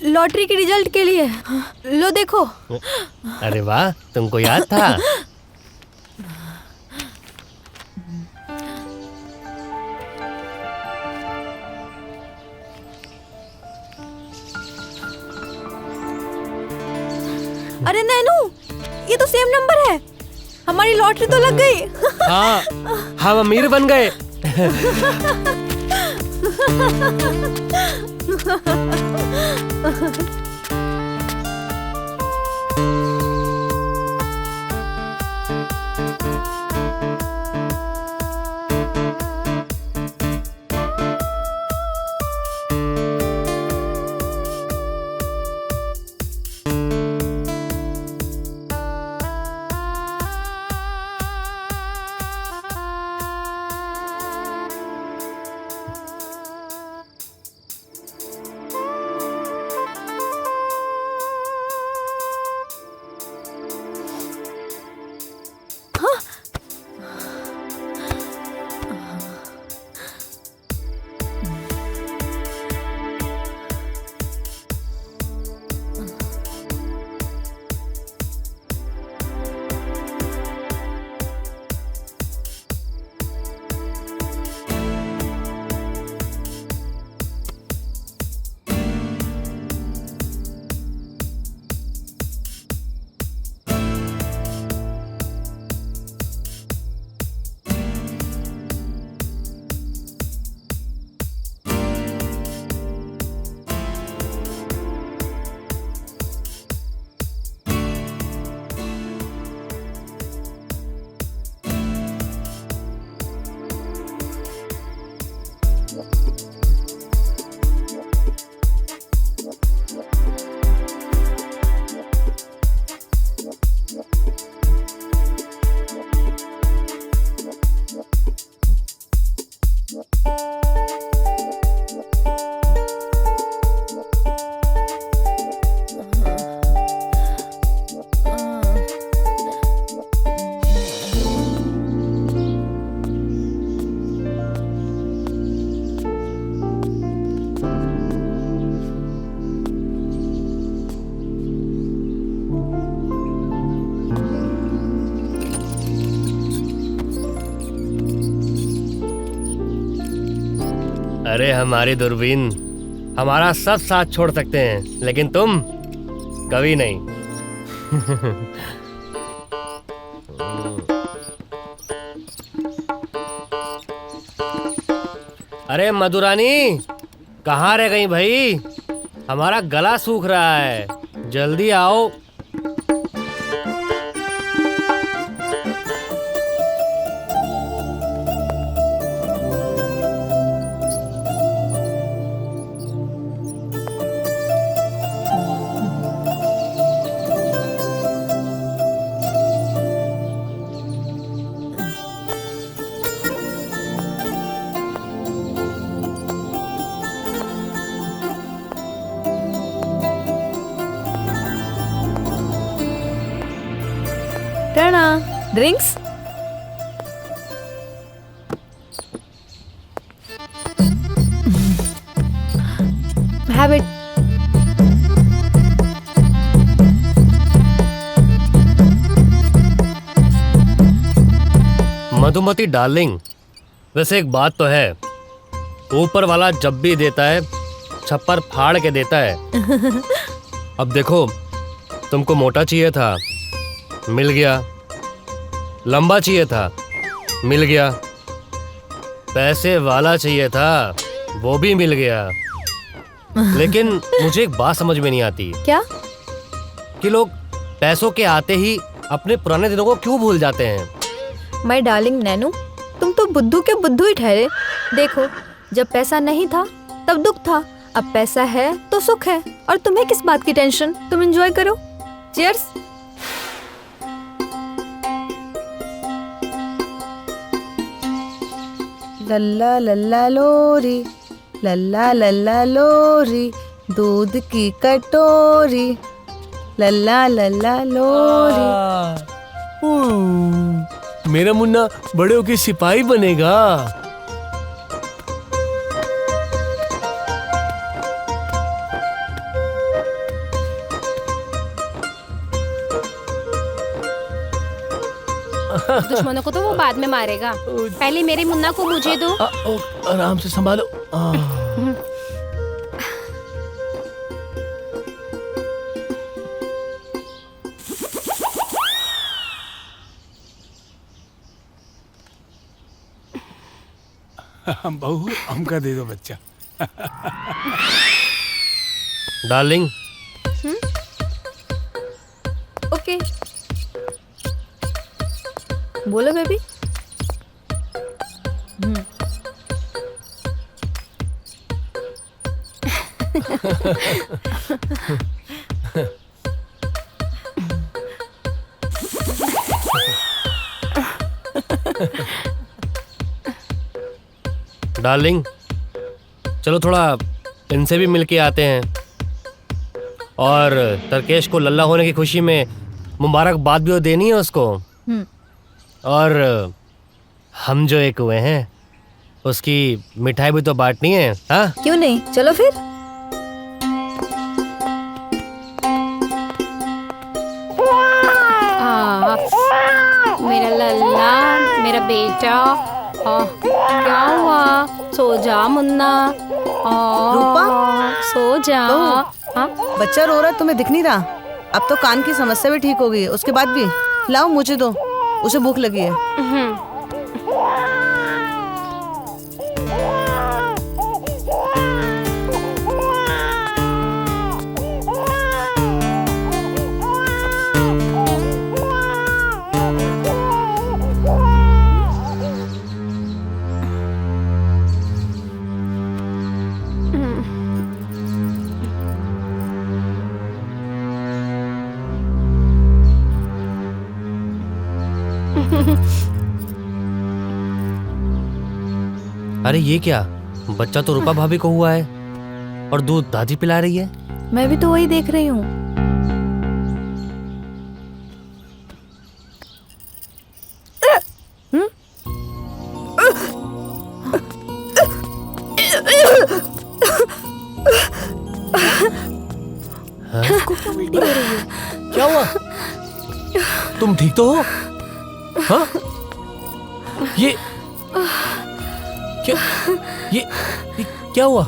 लॉटरी के रिजल्ट के लिए, लो देखो। अरे वाह, तुमको याद था। अरे नैनू, ये तो सेम नंबर है, हमारी लॉटरी तो लग गई। हाँ, हम अमीर बन गए। अरे हमारी दूरबीन हमारा सब साथ छोड़ सकते हैं, लेकिन तुम कभी नहीं। अरे मधुरानी, कहाँ रह गई भाई? हमारा गला सूख रहा है, जल्दी आओ। Terna drinks. Have it. Madhumati darling, वैसे एक बात तो है, ऊपर वाला जब भी देता है छप्पर फाड़ के देता है। अब देखो, तुमको मोटा चाहिए था, मिल गया। लंबा चाहिए था, मिल गया। पैसे वाला चाहिए था, वो भी मिल गया। लेकिन मुझे एक बात समझ में नहीं आती। क्या? कि लोग पैसों के आते ही अपने पुराने दिनों को क्यों भूल जाते हैं? माय डार्लिंग नैनू, तुम तो बुद्धू के बुद्धू ही ठहरे। देखो, जब पैसा नहीं था तब दुख था, अब पैसा है तो सुख है, और तुम्हें किस बात की टेंशन? तुम एंजॉय करो। चीयर्स। लल्ला लल्ला लोरी, लल्ला लल्ला लोरी, दूध की कटोरी, लल्ला लल्ला लोरी। मेरा मुन्ना बड़े होके सिपाही बनेगा। दुश्मनों को तो वो बाद में मारेगा, पहले मेरे मुन्ना को मुझे दो। आराम से संभालो। बहू, हमका दे दो बच्चा। डार्लिंग। ओके, बोलो बेबी। डार्लिंग, चलो थोड़ा इनसे भी मिल के आते हैं, और तरकेश को लल्ला होने की खुशी में मुबारकबाद भी देनी है उसको। और हम जो एक हुए हैं उसकी मिठाई भी तो बांटनी है। हाँ, क्यों नहीं, चलो फिर। मेरा लल्ला, मेरा बेटा। क्या हुआ? सो जा मुन्ना। रूपा? सो जा। बच्चा रो रहा, तुम्हें दिख नहीं रहा? अब तो कान की समस्या भी ठीक हो गई है, उसके बाद भी लाओ मुझे दो, उसे भूख लगी है। अरे ये क्या, बच्चा तो रूपा भाभी को हुआ है और दूध दादी पिला रही है। मैं भी तो वही देख रही हूँ। क्या हुआ? तुम ठीक तो हो? हाँ? ये क्या? ये क्या हुआ?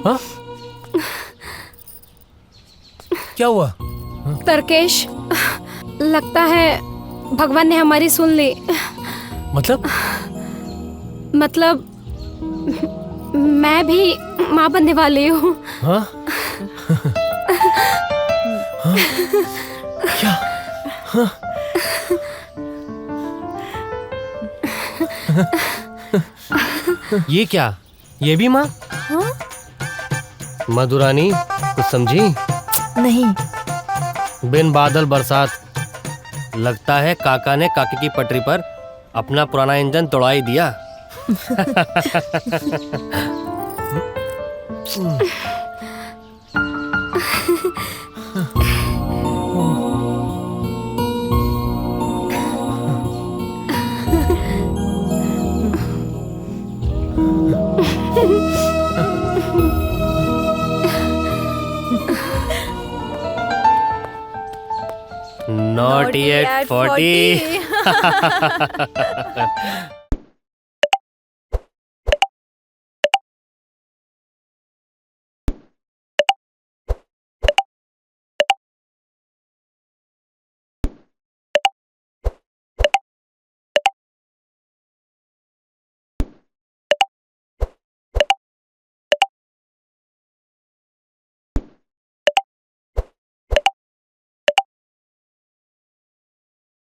हाँ? क्या हुआ? तरकेश, लगता है भगवान ने हमारी सुन ली। मतलब? मतलब मैं भी माँ बनने वाली हूँ। हाँ? हाँ? क्या? हाँ? ये क्या? ये भी माँ? हाँ? मधुरानी कुछ समझी? नहीं। बिन बादल बरसात, लगता है काका ने काकी की पटरी पर अपना पुराना इंजन तोड़ा ही दिया। Not yet 40.